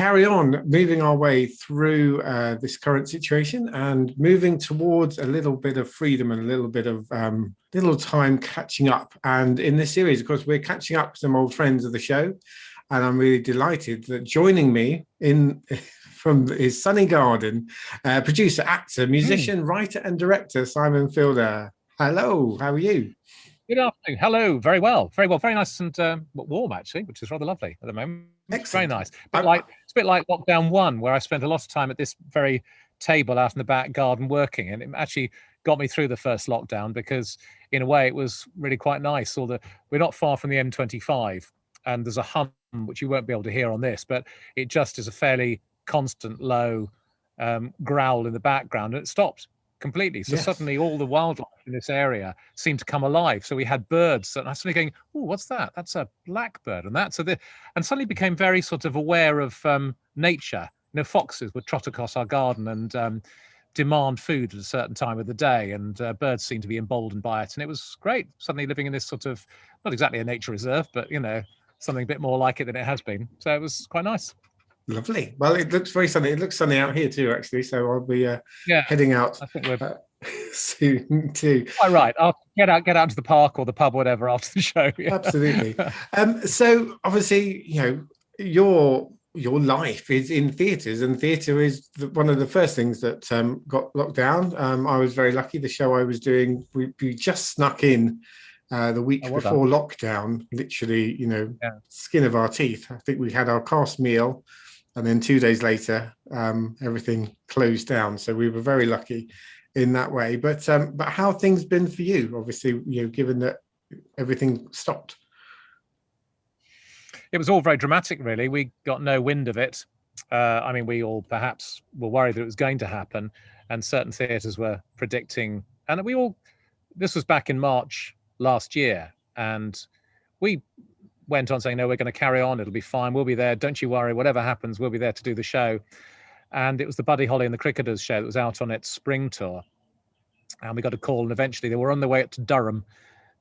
carry on moving our way through this current situation and moving towards a little bit of freedom and a little bit of little time catching up. And in this series, of course, we're catching up with some old friends of the show. And I'm really delighted that joining me in from his sunny garden, producer, actor, musician, writer, and director, Simon Fielder. Hello, how are you? Good afternoon. Hello. Very well. Very well. Very nice and warm, actually, which is rather lovely at the moment. Excellent. Very nice. It's a bit like lockdown one, where I spent a lot of time at this very table out in the back garden working, and it actually got me through the first lockdown because, in a way, it was really quite nice. We're not far from the M25, and there's a hum which you won't be able to hear on this, but it just is a fairly constant low growl in the background, and it stopped completely. So suddenly all the wildlife in this area seemed to come alive. So we had birds, and I was suddenly going, "Oh, what's that? That's a blackbird." And and suddenly became very sort of aware of nature. You know, foxes would trot across our garden and demand food at a certain time of the day, and birds seemed to be emboldened by it. And it was great suddenly living in this sort of, not exactly a nature reserve, but, you know, something a bit more like it than it has been. So it was quite nice. Lovely. Well, it looks very sunny. It looks sunny out here too, actually. So I'll be heading out I think we're soon too. Quite right. I'll get out to the park or the pub, whatever, after the show. Yeah. Absolutely. So obviously, you know, your life is in theatres, and theatre is one of the first things that got locked down. I was very lucky. The show I was doing, we just snuck in the week before lockdown, literally, you know, skin of our teeth. I think we had our cast meal, and then 2 days later, everything closed down. So we were very lucky in that way. But how have things been for you? Obviously, you know, given that everything stopped. It was all very dramatic, really. We got no wind of it. I mean, we all perhaps were worried that it was going to happen, and certain theatres were predicting. And this was back in March last year, and we went on saying, no, we're going to carry on. It'll be fine. We'll be there. Don't you worry. Whatever happens, we'll be there to do the show. And it was the Buddy Holly and the Cricketers show that was out on its spring tour. And we got a call, and eventually they were on their way up to Durham.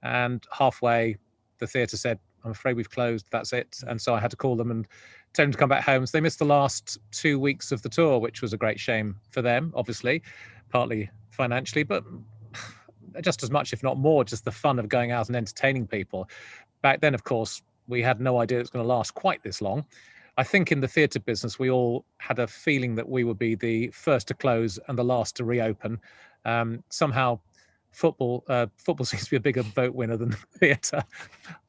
And halfway, the theatre said, I'm afraid we've closed. That's it. And so I had to call them and tell them to come back home. So they missed the last 2 weeks of the tour, which was a great shame for them, obviously, partly financially, but just as much, if not more, just the fun of going out and entertaining people. Back then, of course, we had no idea it was going to last quite this long. I think in the theatre business, we all had a feeling that we would be the first to close and the last to reopen. Somehow, football seems to be a bigger vote winner than theatre.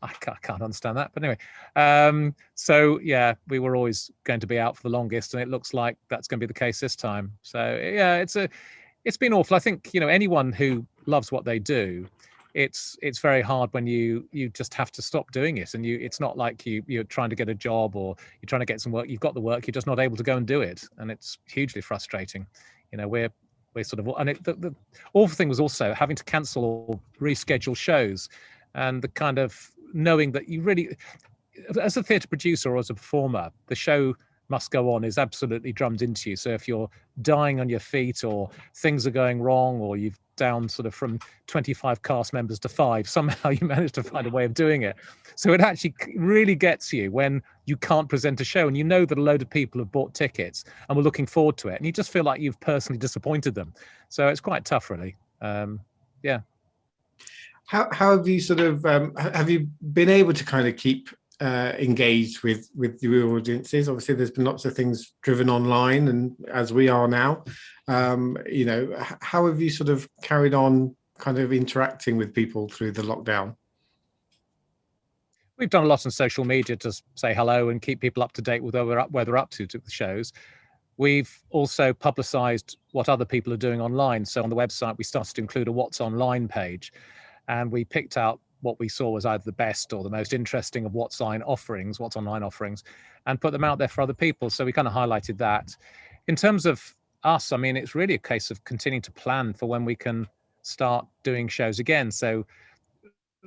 I can't understand that, but anyway. So yeah, we were always going to be out for the longest, and it looks like that's going to be the case this time. So yeah, it's been awful. I think, you know, anyone who loves what they do, it's very hard when you just have to stop doing it, and it's not like you're trying to get a job or you're trying to get some work. You've got the work, you're just not able to go and do it, and it's hugely frustrating. You know, we're sort of, and the awful thing was also having to cancel or reschedule shows, and the kind of knowing that you really, as a theatre producer or as a performer, the show must go on is absolutely drummed into you. So if you're dying on your feet, or things are going wrong, or you've down sort of from 25 cast members to 5, somehow you manage to find a way of doing it. So it actually really gets you when you can't present a show, and you know that a load of people have bought tickets and were looking forward to it, and you just feel like you've personally disappointed them. So it's quite tough, really. Yeah. How have you sort of have you been able to kind of keep engaged with your audiences? Obviously, there's been lots of things driven online, and as we are now, you know, how have you sort of carried on kind of interacting with people through the lockdown? We've done a lot on social media to say hello and keep people up to date with where they're up to the shows. We've also publicised what other people are doing online. So on the website, we started to include a What's Online page, and we picked out what we saw was either the best or the most interesting of What's Online offerings, and put them out there for other people. So we kind of highlighted that. In terms of us, I mean, it's really a case of continuing to plan for when we can start doing shows again. So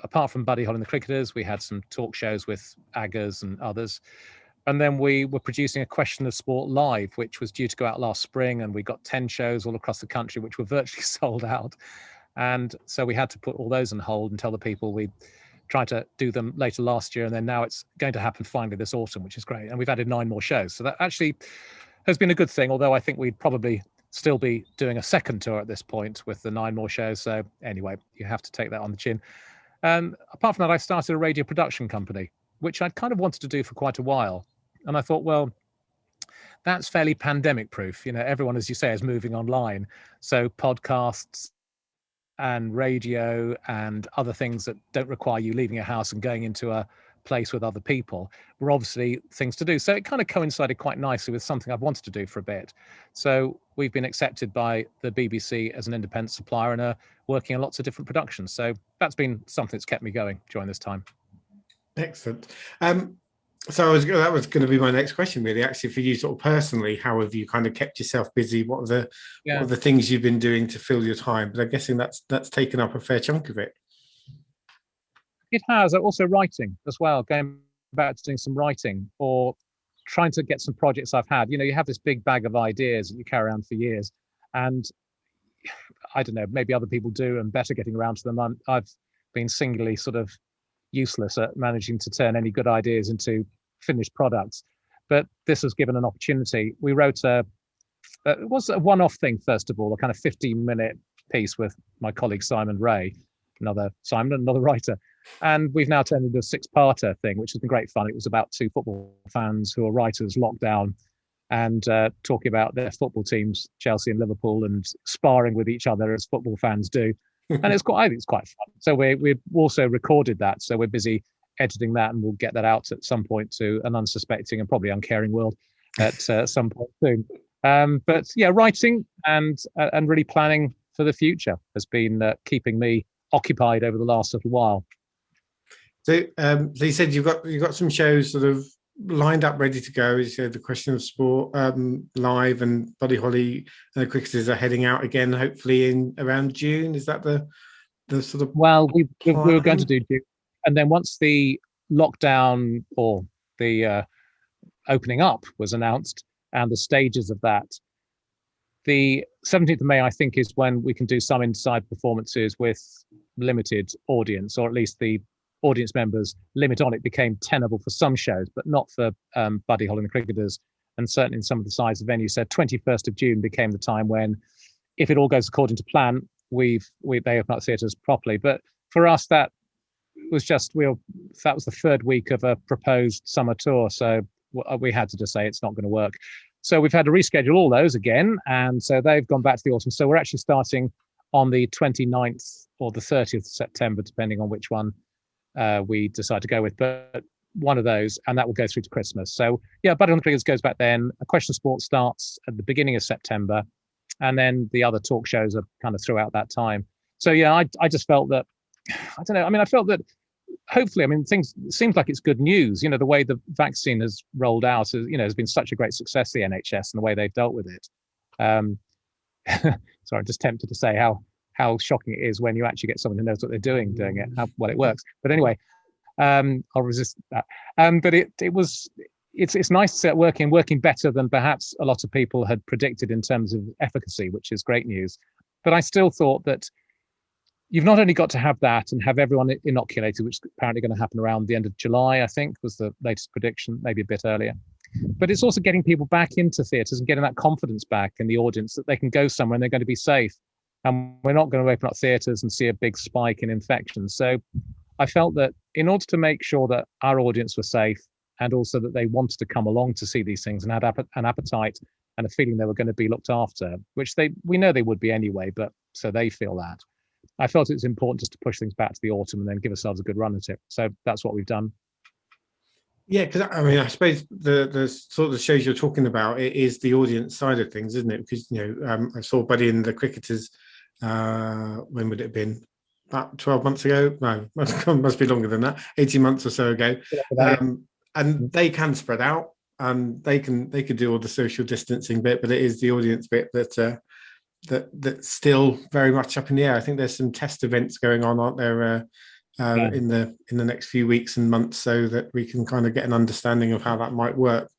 apart from Buddy Holly and the Cricketers, we had some talk shows with Aggers and others. And then we were producing A Question of Sport Live, which was due to go out last spring, and we got 10 shows all across the country, which were virtually sold out. And so we had to put all those on hold and tell the people we'd tried to do them later last year, and then now it's going to happen finally this autumn, which is great. And we've added 9 more shows, so that actually has been a good thing. Although I think we'd probably still be doing a second tour at this point with the 9 more shows. So anyway, you have to take that on the chin. And apart from that, I started a radio production company, which I'd kind of wanted to do for quite a while. And I thought, well, that's fairly pandemic proof. You know, everyone, as you say, is moving online. So podcasts and radio and other things that don't require you leaving your house and going into a place with other people were obviously things to do. So it kind of coincided quite nicely with something I've wanted to do for a bit. So we've been accepted by the BBC as an independent supplier and are working on lots of different productions. So that's been something that's kept me going during this time. Excellent. So that was going to be my next question, really. Actually, for you, sort of personally, how have you kind of kept yourself busy? What are the things you've been doing to fill your time? But I'm guessing that's taken up a fair chunk of it. It has. Also writing as well. Going back to doing some writing or trying to get some projects I've had. You know, you have this big bag of ideas that you carry around for years, and I don't know, maybe other people do and better getting around to them. I've been singularly sort of useless at managing to turn any good ideas into finished products. But this has given an opportunity. We wrote it was a one-off thing, first of all, a kind of 15-minute piece with my colleague Simon Ray, another writer. And we've now turned into a 6-parter thing, which has been great fun. It was about 2 football fans who are writers locked down and talking about their football teams, Chelsea and Liverpool, and sparring with each other as football fans do. And I think it's quite fun. So we've also recorded that. So we're busy editing that, and we'll get that out at some point to an unsuspecting and probably uncaring world at some point soon. But yeah, writing and really planning for the future has been keeping me occupied over the last little while. So you said you've got some shows sort of lined up, ready to go. You said the Question of Sport live, and Buddy Holly and the Cricketers are heading out again, hopefully in around June. Is that the sort of? Well, we were going to do June, and then once the lockdown or the opening up was announced and the stages of that, the 17th of May, I think, is when we can do some inside performances with limited audience, or at least the audience members limit on it became tenable for some shows, but not for Buddy Holly and the Cricketers, and certainly in some of the size of venues. So 21st of June became the time when, if it all goes according to plan, they open up theatres properly. But for us, that was just that was the 3rd week of a proposed summer tour, so we had to just say it's not going to work. So we've had to reschedule all those again, and so they've gone back to the autumn. So we're actually starting on the 29th or the 30th of September, depending on which one we decide to go with, but one of those, and that will go through to Christmas. So yeah, Buddy on the Cricketers goes back then. A Question of Sport starts at the beginning of September, and then the other talk shows are kind of throughout that time. So yeah, I just felt that, I don't know, I mean, I felt that hopefully, I mean, it seems like it's good news. You know, the way the vaccine has rolled out, has been such a great success, the NHS, and the way they've dealt with it. Sorry, I'm just tempted to say how shocking it is when you actually get someone who knows what they're doing it, how well it works. But anyway, I'll resist that. But it's nice to see it working better than perhaps a lot of people had predicted in terms of efficacy, which is great news. But I still thought that you've not only got to have that and have everyone inoculated, which is apparently going to happen around the end of July, I think was the latest prediction, maybe a bit earlier. But it's also getting people back into theatres and getting that confidence back in the audience that they can go somewhere and they're going to be safe. And we're not going to open up theatres and see a big spike in infections. So I felt that in order to make sure that our audience were safe, and also that they wanted to come along to see these things and had an appetite and a feeling they were going to be looked after, which we know they would be anyway, but so they feel that. I felt it was important just to push things back to the autumn and then give ourselves a good run at it. So that's what we've done. Yeah, because I mean, I suppose the sort of shows you're talking about, it is the audience side of things, isn't it? Because, I saw Buddy and the Cricketers, when would it have been? About 12 months ago? No, must be longer than that, 18 months or so ago. And they can spread out, and they could do all the social distancing bit, but it is the audience bit that's still very much up in the air. I think there's some test events going on, aren't there, in the next few weeks and months, so that we can kind of get an understanding of how that might work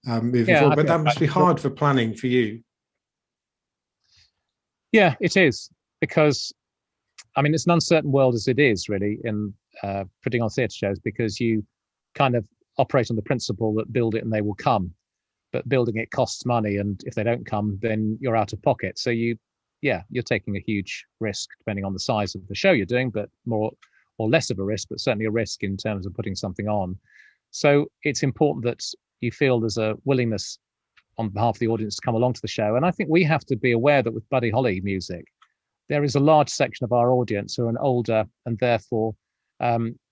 moving forward. But that must be hard for planning for you. Yeah, it is, because I mean, it's an uncertain world as it is, really, and putting on theatre shows, because you kind of operate on the principle that build it and they will come, but building it costs money, and if they don't come, then you're out of pocket. So you're taking a huge risk depending on the size of the show you're doing, but more or less of a risk, but certainly a risk in terms of putting something on. So it's important that you feel there's a willingness on behalf of the audience to come along to the show. And I think we have to be aware that with Buddy Holly music, there is a large section of our audience who are an older and therefore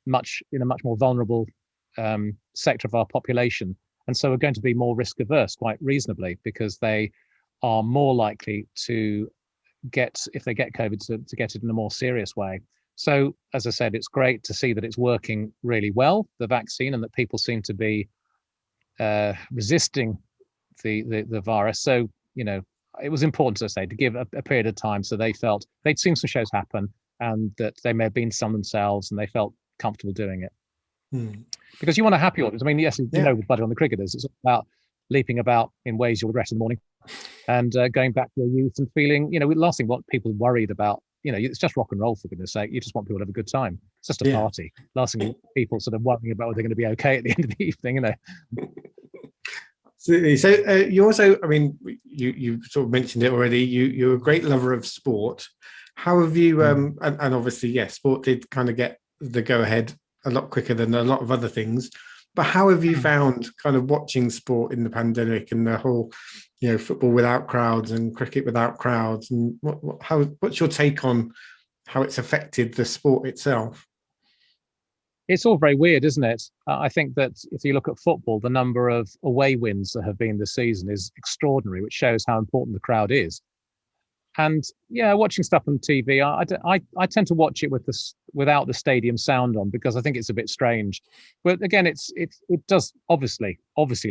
much more vulnerable sector of our population. And so we're going to be more risk averse, quite reasonably, because they are more likely to get, if they get COVID, to get it in a more serious way. So, as I said, it's great to see that it's working really well, the vaccine, and that people seem to be resisting the virus. So, it was important, as I say, to give a period of time so they felt they'd seen some shows happen and that they may have been some themselves and they felt comfortable doing it. Because you want a happy audience. I mean, yes, with Buddy on the Cricketers, it's about leaping about in ways you'll regret in the morning and going back to your youth and feeling, the last thing what people worried about, it's just rock and roll, for goodness sake. You just want people to have a good time. It's just a party. Last thing people sort of worrying about whether they're going to be okay at the end of the evening, Absolutely. So you also, I mean, you sort of mentioned it already. You're a great lover of sport. How have you? And obviously, yes, sport did kind of get the go ahead a lot quicker than a lot of other things. But how have you found kind of watching sport in the pandemic and the whole, football without crowds and cricket without crowds? And what's your take on how it's affected the sport itself? It's all very weird, isn't it? I think that if you look at football, the number of away wins that have been this season is extraordinary, which shows how important the crowd is. And watching stuff on TV, I tend to watch it without the stadium sound on, because I think it's a bit strange. But again, it does obviously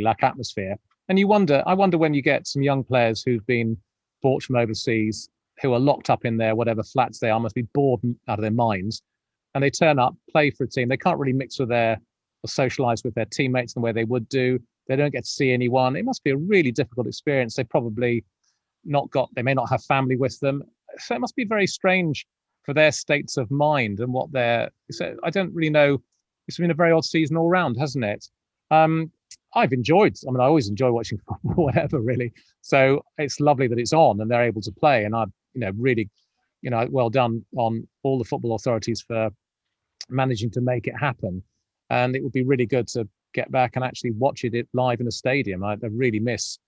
lack atmosphere. And I wonder when you get some young players who've been bought from overseas, who are locked up in their whatever flats they are, must be bored out of their minds. And they turn up, play for a team. They can't really mix with or socialize with their teammates in the way they would do. They don't get to see anyone. It must be a really difficult experience. They may not have family with them. So it must be very strange for their states of mind and so I don't really know. It's been a very odd season all round, hasn't it? I always enjoy watching football, whatever, really. So it's lovely that it's on and they're able to play. And really, well done on all the football authorities for managing to make it happen. And it would be really good to get back and actually watch it live in a stadium. I really miss,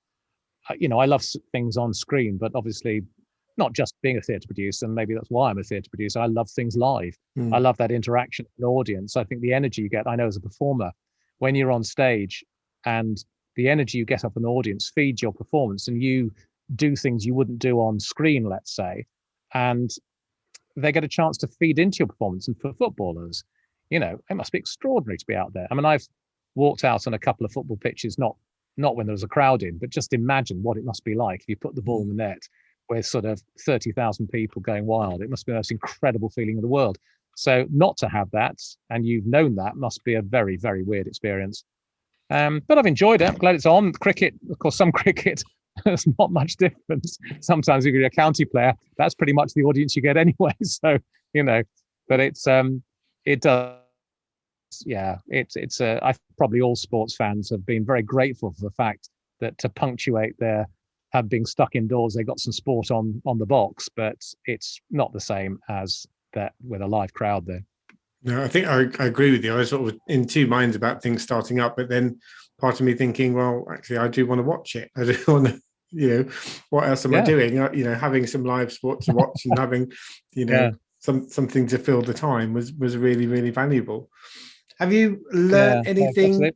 I love things on screen, but obviously not just being a theatre producer, and maybe that's why I'm a theatre producer. I love things live. I love that interaction with the audience. I think the energy you get, I know as a performer, when you're on stage and the energy you get off an audience feeds your performance, and you do things you wouldn't do on screen, let's say, and they get a chance to feed into your performance. And for footballers, it must be extraordinary to be out there. I mean, I've walked out on a couple of football pitches, not when there was a crowd in, but just imagine what it must be like if you put the ball in the net with sort of 30,000 people going wild. It must be the most incredible feeling in the world. So not to have that, and you've known that, must be a very, very weird experience. But I've enjoyed it. I'm glad it's on. Cricket, of course, some cricket, there's not much difference. Sometimes if you're a county player, that's pretty much the audience you get anyway. So, but it does. Yeah, I probably all sports fans have been very grateful for the fact that to punctuate their being stuck indoors, they got some sport on the box, but it's not the same as that with a live crowd there. No, I think I agree with you. I was sort of in two minds about things starting up, but then part of me thinking, well, actually, I do want to watch it. I do want to, what else am I doing? Having some live sport to watch and having, something to fill the time was really, really valuable. Have you learned anything?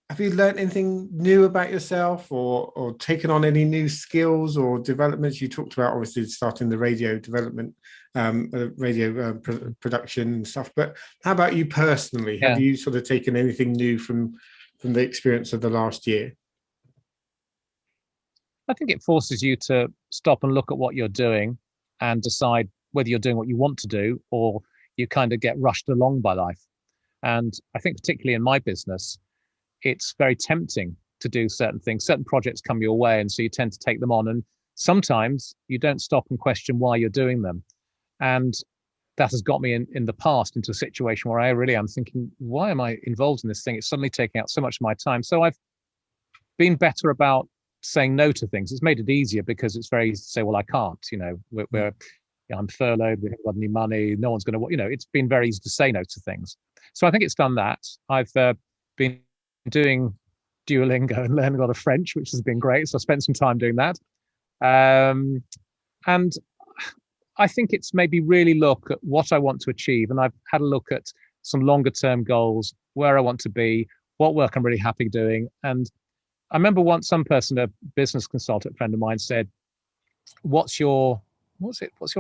Have you learned anything new about yourself, or taken on any new skills or developments? You talked about obviously starting the radio development, production and stuff. But how about you personally? Have you sort of taken anything new from the experience of the last year? I think it forces you to stop and look at what you're doing and decide whether you're doing what you want to do or you kind of get rushed along by life. And I think particularly in my business, it's very tempting to do certain things. Certain projects come your way, and so you tend to take them on. And sometimes you don't stop and question why you're doing them. And that has got me in the past into a situation where I really am thinking, why am I involved in this thing? It's suddenly taking out so much of my time. So I've been better about saying no to things. It's made it easier because it's very easy to say, well, I can't, I'm furloughed, we haven't got any money, no one's going to, it's been very easy to say no to things. So I think it's done that. I've been doing Duolingo and learning a lot of French, which has been great. So I spent some time doing that. And I think it's maybe really look at what I want to achieve. And I've had a look at some longer term goals, where I want to be, what work I'm really happy doing. And I remember once some person, a business consultant friend of mine, said, what's your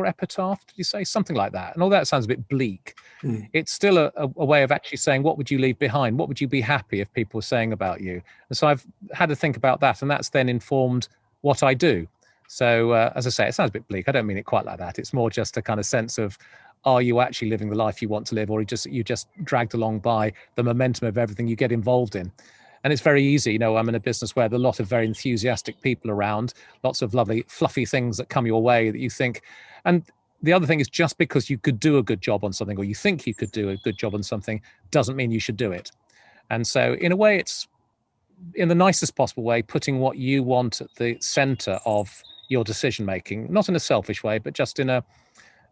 epitaph? Did you say something like that? And all that sounds a bit bleak. It's still a way of actually saying, what would you leave behind? What would you be happy if people were saying about you? And so I've had to think about that, and that's then informed what I do. So as I say, it sounds a bit bleak. I don't mean it quite like that. It's more just a kind of sense of, are you actually living the life you want to live, or you just dragged along by the momentum of everything you get involved in? And it's very easy. I'm in a business where there are a lot of very enthusiastic people around, lots of lovely, fluffy things that come your way that you think. And the other thing is, just because you could do a good job on something, or you think you could do a good job on something, doesn't mean you should do it. And so in a way, it's, in the nicest possible way, putting what you want at the center of your decision making, not in a selfish way, but just in a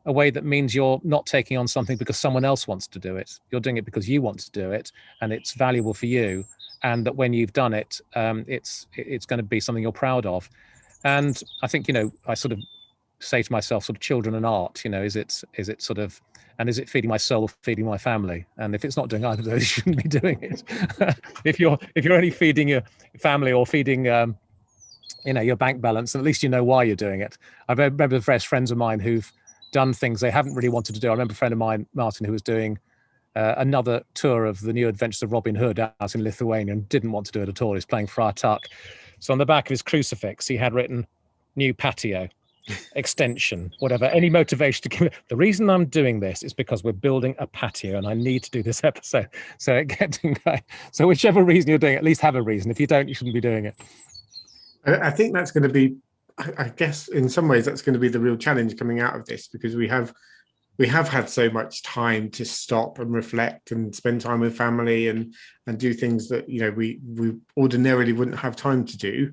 way that means you're not taking on something because someone else wants to do it. You're doing it because you want to do it, and it's valuable for you. And that when you've done it, it's going to be something you're proud of. And I think, I sort of say to myself, sort of children and art, is it sort of, and is it feeding my soul or feeding my family? And if it's not doing either of those, you shouldn't be doing it. If you're only feeding your family or feeding, your bank balance, at least you know why you're doing it. I remember various friends of mine who've done things they haven't really wanted to do. I remember a friend of mine, Martin, who was doing another tour of the New Adventures of Robin Hood out in Lithuania, and didn't want to do it at all. He's playing Friar Tuck. So on the back of his crucifix, he had written new patio, extension, whatever, any motivation to give it. The reason I'm doing this is because we're building a patio and I need to do this episode. So so whichever reason you're doing it, at least have a reason. If you don't, you shouldn't be doing it. I think that's going to be, I guess in some ways that's going to be the real challenge coming out of this, because we have had so much time to stop and reflect and spend time with family and do things that we ordinarily wouldn't have time to do.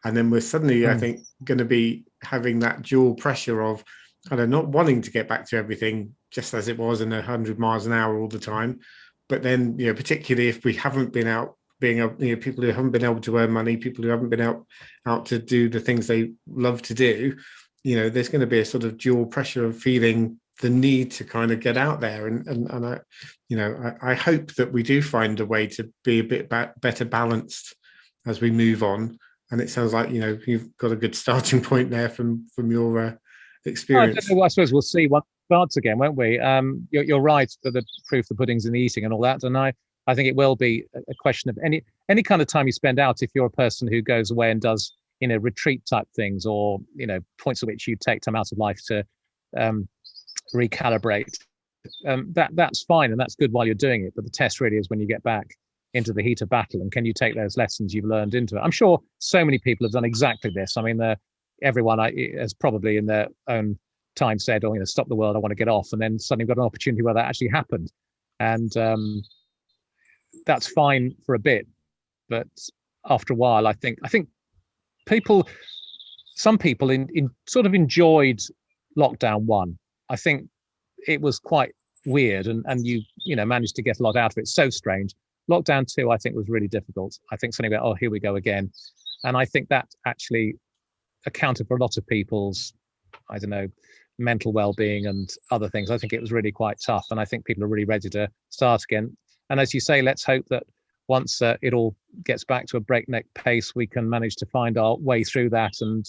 And then we're suddenly, I think, going to be having that dual pressure of kind of not wanting to get back to everything just as it was in 100 miles an hour all the time. But then, particularly if we haven't been out being people who haven't been able to earn money, people who haven't been out to do the things they love to do, there's going to be a sort of dual pressure of feeling the need to kind of get out there. And I hope that we do find a way to be a bit better balanced as we move on. And it sounds like, you've got a good starting point there from your experience. I suppose we'll see once it starts again, won't we? You're right that the proof the pudding's in the eating and all that. And I think it will be a question of any kind of time you spend out. If you're a person who goes away and does, retreat type things, or, points at which you take time out of life to recalibrate, that's fine. And that's good while you're doing it. But the test really is when you get back into the heat of battle, and can you take those lessons you've learned into it? I'm sure so many people have done exactly this. I mean, everyone has probably in their own time said, oh, stop the world, I want to get off. And then suddenly got an opportunity where that actually happened. And that's fine for a bit. But after a while, I think some people in sort of enjoyed lockdown 1. I think it was quite weird, and you managed to get a lot out of it. So strange. Lockdown 2, I think, was really difficult. I think something about, here we go again. And I think that actually accounted for a lot of people's, mental well-being and other things. I think it was really quite tough. And I think people are really ready to start again. And as you say, let's hope that once it all gets back to a breakneck pace, we can manage to find our way through that and,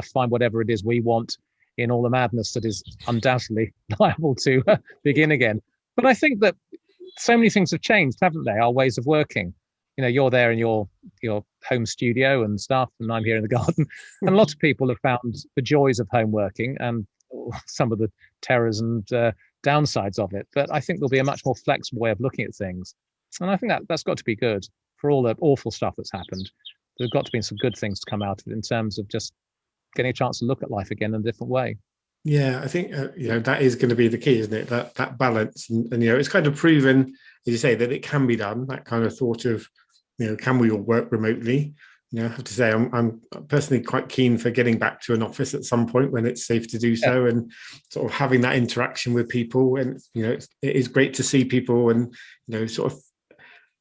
find whatever it is we want in all the madness that is undoubtedly liable to begin again. But I think that so many things have changed, haven't they? Our ways of working. You're there in your home studio and stuff, and I'm here in the garden. And lots of people have found the joys of home working and some of the terrors and downsides of it. But I think there'll be a much more flexible way of looking at things. And I think that's got to be good for all the awful stuff that's happened. There's got to be some good things to come out of it in terms of just getting a chance to look at life again in a different way. Yeah, I think that is going to be the key, isn't it? That balance, and it's kind of proven, as you say, that it can be done. That kind of thought of, can we all work remotely? I have to say, I'm personally quite keen for getting back to an office at some point when it's safe to do Yeah, so, and sort of having that interaction with people. And it is great to see people, and sort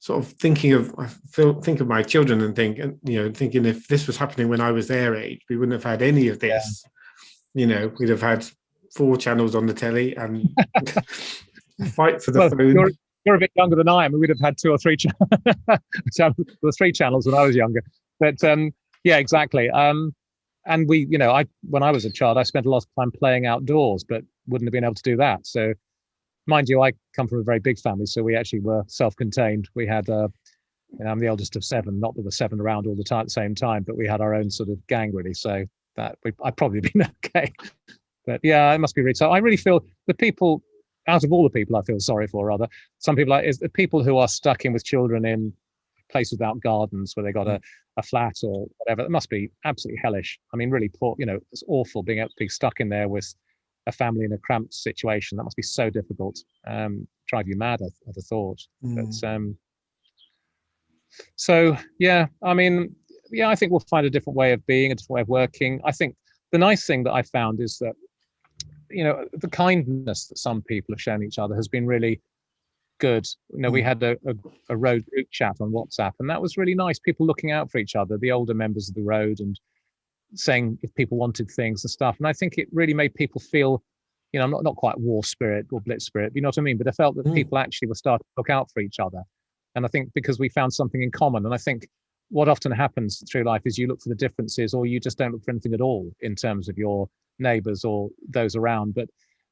of thinking of think of my children and thinking if this was happening when I was their age, we wouldn't have had any of yeah. this. We'd have had 4 channels on the telly and fight for the Well, phone. you're a bit younger than I am. We would have had 2 or 3 channels when I was younger. But yeah, exactly. And when I was a child, I spent a lot of time playing outdoors, but wouldn't have been able to do that. So, mind you, I come from a very big family, so we actually were self-contained. We had, I'm the eldest of 7. Not that we're 7 around all the time at the same time, but we had our own sort of gang really. So I'd probably been okay. But yeah, it must be really tough. I really feel the people, out of all the people I feel sorry for, rather, some people is the people who are stuck in with children in places without gardens where they got a flat or whatever. It must be absolutely hellish. I mean, really poor, it's awful being able to be stuck in there with a family in a cramped situation. That must be so difficult. Drive you mad, I'd have thought. But so yeah, I mean, yeah, I think we'll find a different way of being, a different way of working. I think the nice thing that I found is that the kindness that some people have shown each other has been really good. We had a road group chat on WhatsApp, and that was really nice. People looking out for each other, the older members of the road, and saying if people wanted things and stuff. And I think it really made people feel, not quite war spirit or blitz spirit, you know what I mean? But I felt that people actually were starting to look out for each other. And I think because we found something in common, and I think what often happens through life is you look for the differences, or you just don't look for anything at all in terms of your neighbors or those around. But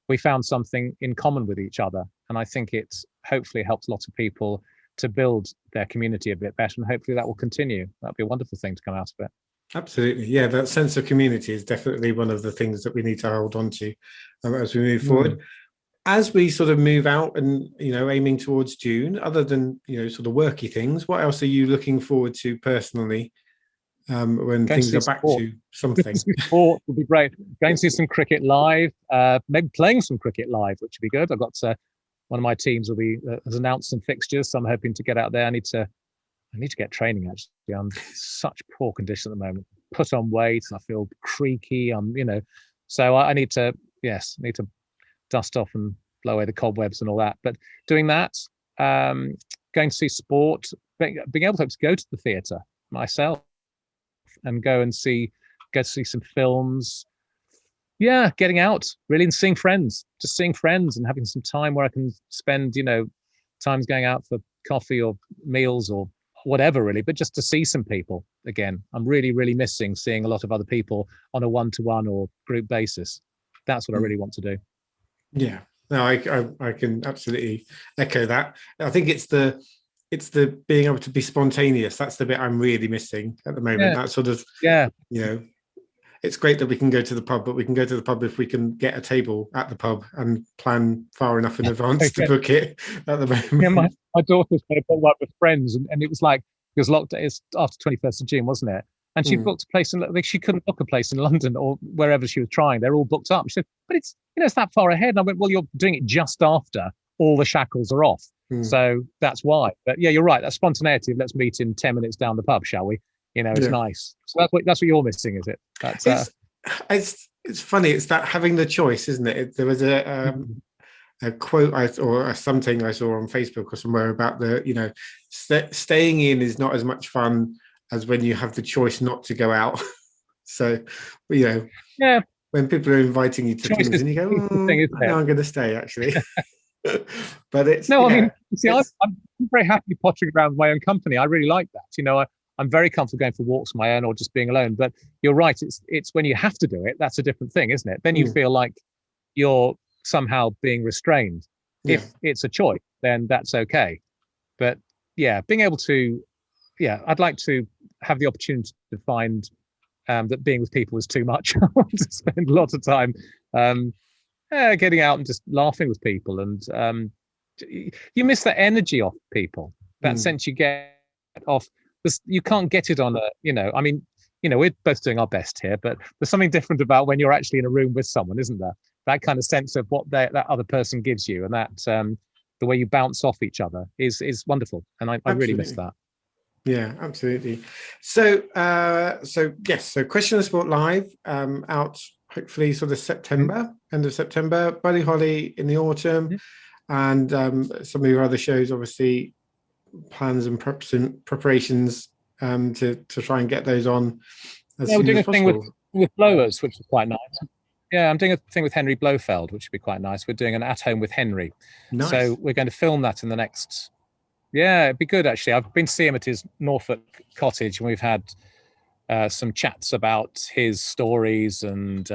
we found something in common with each other. And I think it hopefully helps lots of people to build their community a bit better. And hopefully that will continue. That'd be a wonderful thing to come out of it. Absolutely. Yeah, that sense of community is definitely one of the things that we need to hold on to as we move forward. As we sort of move out and, aiming towards June, other than, sort of worky things, what else are you looking forward to personally when things are back to something? Sport would be great. Going to see some cricket live, maybe playing some cricket live, which would be good. I've got one of my teams has announced some fixtures, so I'm hoping to get out there. I need to get training, actually. I'm in such poor condition at the moment. Put on weight, I feel creaky. So I need to dust off and blow away the cobwebs and all that. But doing that, going to see sport, being able to go to the theatre myself and go to see some films. Yeah, getting out really and seeing friends, and having some time where I can spend, times going out for coffee or meals or whatever, really, but just to see some people again. I'm really, really missing seeing a lot of other people on a one-to-one or group basis. That's what I really want to do. Yeah, no, I can absolutely echo that. I think it's the being able to be spontaneous. That's the bit I'm really missing at the moment. That sort of, it's great that we can go to the pub, but we can go to the pub if we can get a table at the pub and plan far enough in advance to book it at the moment. Yeah, my daughter's going to book up with friends, and it was locked. It's after 21st of June, wasn't it? And she booked a place she couldn't book a place in London or wherever she was trying. They're all booked up. She said, but it's that far ahead. And I went, well, you're doing it just after all the shackles are off. So that's why. But yeah, you're right. That spontaneity of let's meet in 10 minutes down the pub, shall we? It's nice. So that's what you're missing, is it? It's funny. It's that having the choice, isn't it? There was a quote or something I saw on Facebook or somewhere about staying in is not as much fun as when you have the choice not to go out. So, when people are inviting you to things and you go, no, I'm going to stay actually. But it's no. I mean, see, I'm very happy pottering around with my own company. I really like that. I'm very comfortable going for walks on my own or just being alone. But you're right. It's when you have to do it, that's a different thing, isn't it? Then you feel like you're somehow being restrained. If it's a choice, then that's okay. But yeah, being able to, I'd like to have the opportunity to find that being with people is too much. I want to spend a lot of time getting out and just laughing with people. And you miss that energy off people, that sense you get off. You can't get it on I mean, you know, we're both doing our best here, but there's something different about when you're actually in a room with someone, isn't there? That kind of sense of what that other person gives you, and that the way you bounce off each other is wonderful, and I really miss Absolutely. that. Yeah, absolutely. So, yes, so Question of Sport Live, out hopefully sort of September, end of September, Buddy Holly in the autumn, Mhm. and some of your other shows, obviously, plans and preparations to try and get those on as Yeah, we're soon doing as a thing with possible. Blowers, which is quite nice. Yeah, I'm doing a thing with Henry Blofeld, which would be quite nice. We're doing an at home with Henry, so Nice. we're going to film that in the next. Yeah, it'd be good actually. I've been to see him at his Norfolk cottage, and we've had some chats about his stories and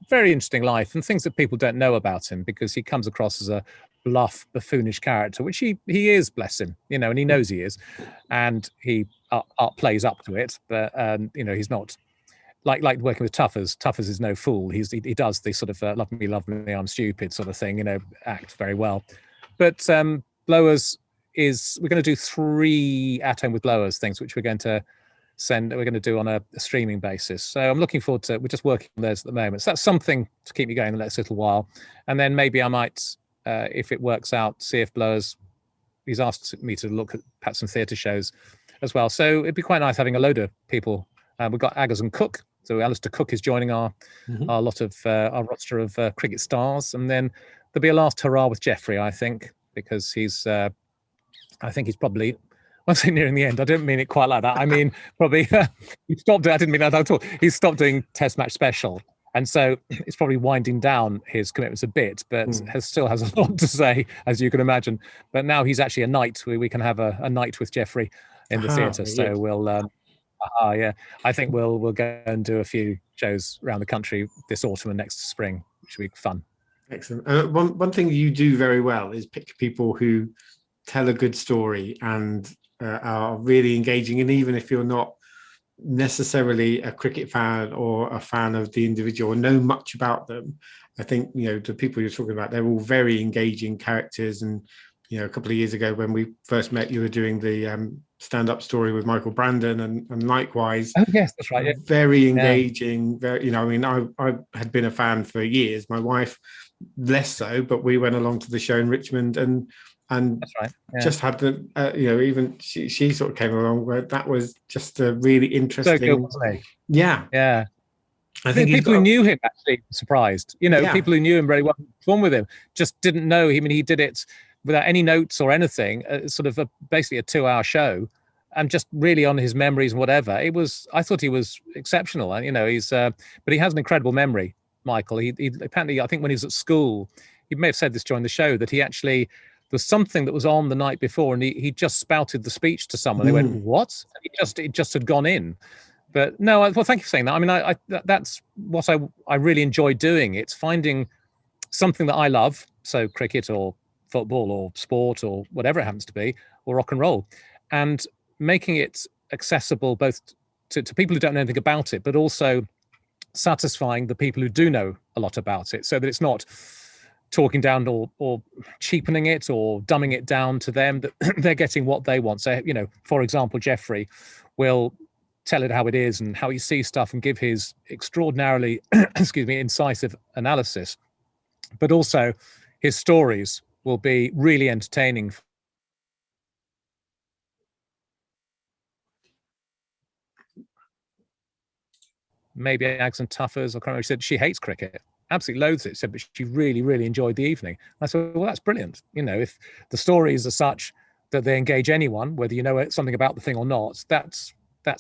very interesting life and things that people don't know about him, because he comes across as a bluff, buffoonish character, which he is, bless him, you know, and he knows he is, and he plays up to it. But you know, he's not like working with Tuffers. Tuffers is no fool. He does the sort of love me, I'm stupid sort of thing, you know, act very well. But Blowers is, we're going to do 3 at home with Blowers things, which we're going to do on a streaming basis. So I'm looking forward to. We're just working on those at the moment. So that's something to keep me going the next little while, and then maybe I might, if it works out, see if Blowers. He's asked me to look at perhaps some theatre shows as well. So it'd be quite nice having a load of people. We've got Aggers and Cook. So Alistair Cook is joining our lot of our roster of cricket stars, and then there'll be a last hurrah with Geoffrey, I think, because I think he's probably. When I say nearing the end, I don't mean it quite like that. I mean, probably he stopped. I didn't mean that at all. He stopped doing Test Match Special, and so it's probably winding down his commitments a bit, but still has a lot to say, as you can imagine. But now he's actually a night. We can have a night with Geoffrey in the theatre. Very So good. we'll, yeah, I think we'll go and do a few shows around the country this autumn and next spring, which will be fun. Excellent. One thing you do very well is pick people who tell a good story and are really engaging. And even if you're not necessarily a cricket fan or a fan of the individual or know much about them, I think, you know, the people you're talking about, they're all very engaging characters. And, you know, a couple of years ago when we first met, you were doing the stand-up story with Michael Brandon, and likewise. Oh yes, that's right. Yeah. Very Yeah. engaging. Very, you know, I mean, I had been a fan for years. My wife less so, but we went along to the show in Richmond and That's right. Yeah. just had the you know, even she sort of came along where that was just a really So interesting. good, wasn't he? Yeah, Yeah. I think People who knew him actually were surprised. You know, Yeah. people who knew him very well, performed with him, just didn't know him, and he did it without any notes or anything. Sort of basically a 2-hour show, and just really on his memories and whatever. It was. I thought he was exceptional. And you know, he's. But he has an incredible memory, Michael. He apparently, I think, when he was at school, he may have said this during the show, that he actually, there's something that was on the night before, and he just spouted the speech to someone. They went, "What?" It just had gone in. But no, well, thank you for saying that. I mean, that's what I really enjoy doing. It's finding something that I love, so cricket or football or sport or whatever it happens to be, or rock and roll, and making it accessible both to people who don't know anything about it, but also satisfying the people who do know a lot about it, so that it's not talking down or cheapening it or dumbing it down to them, that they're getting what they want. So, you know, for example, Geoffrey will tell it how it is and how he sees stuff and give his extraordinarily, excuse me, incisive analysis. But also his stories will be really entertaining. Maybe Ags and Tuffers, I can't remember, she said she hates cricket, absolutely loathes it, said, but she really, really enjoyed the evening. I said, well, that's brilliant. You know, if the stories are such that they engage anyone, whether you know something about the thing or not, that's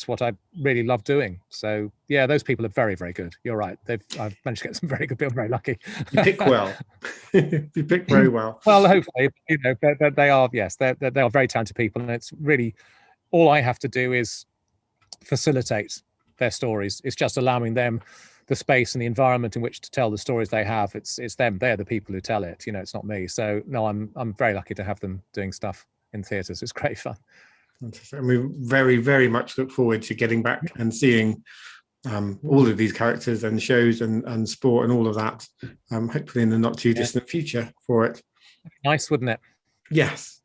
what I really love doing. So yeah, those people are very, very good. You're right. I've managed to get some very good people. I'm very lucky. You pick well. You pick very well. Well, hopefully, you know, they are, yes, they are very talented people, and it's really, all I have to do is facilitate their stories. It's just allowing them the space and the environment in which to tell the stories they have. It's them. They're the people who tell it. You know, it's not me. So no, I'm very lucky to have them doing stuff in theatres. It's great fun. And we very, very much look forward to getting back and seeing all of these characters and shows and sport and all of that, hopefully in the not too distant future for it. Nice, wouldn't it? Yes,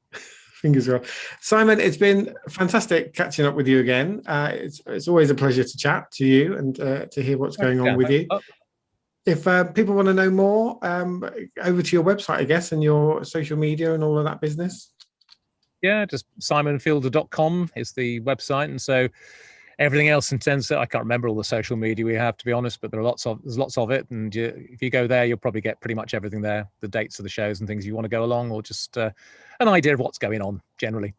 Fingers crossed. Simon, it's been fantastic catching up with you again. It's always a pleasure to chat to you and to hear what's going on with you. If people want to know more, over to your website, I guess, and your social media and all of that business. Yeah, just simonfielder.com is the website. And so everything else in terms of, I can't remember all the social media we have, to be honest, but there's lots of it. And if you go there, you'll probably get pretty much everything there, the dates of the shows and things you want to go along, or just an idea of what's going on generally.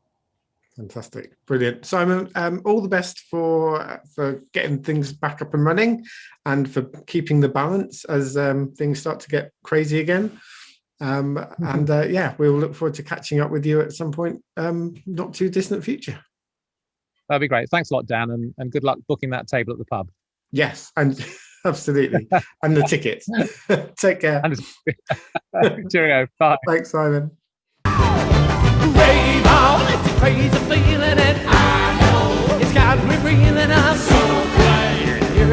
Fantastic. Brilliant. Simon, all the best for getting things back up and running and for keeping the balance as things start to get crazy again. And yeah, we'll look forward to catching up with you at some point, not too distant future. That'd be great. Thanks a lot, Dan, and good luck booking that table at the pub. Yes, and absolutely. And the tickets. Take care. Cheerio. Bye. Thanks, Simon. Rave on, it's a crazy feeling, and I know it's got me breathing. I'm so glad you're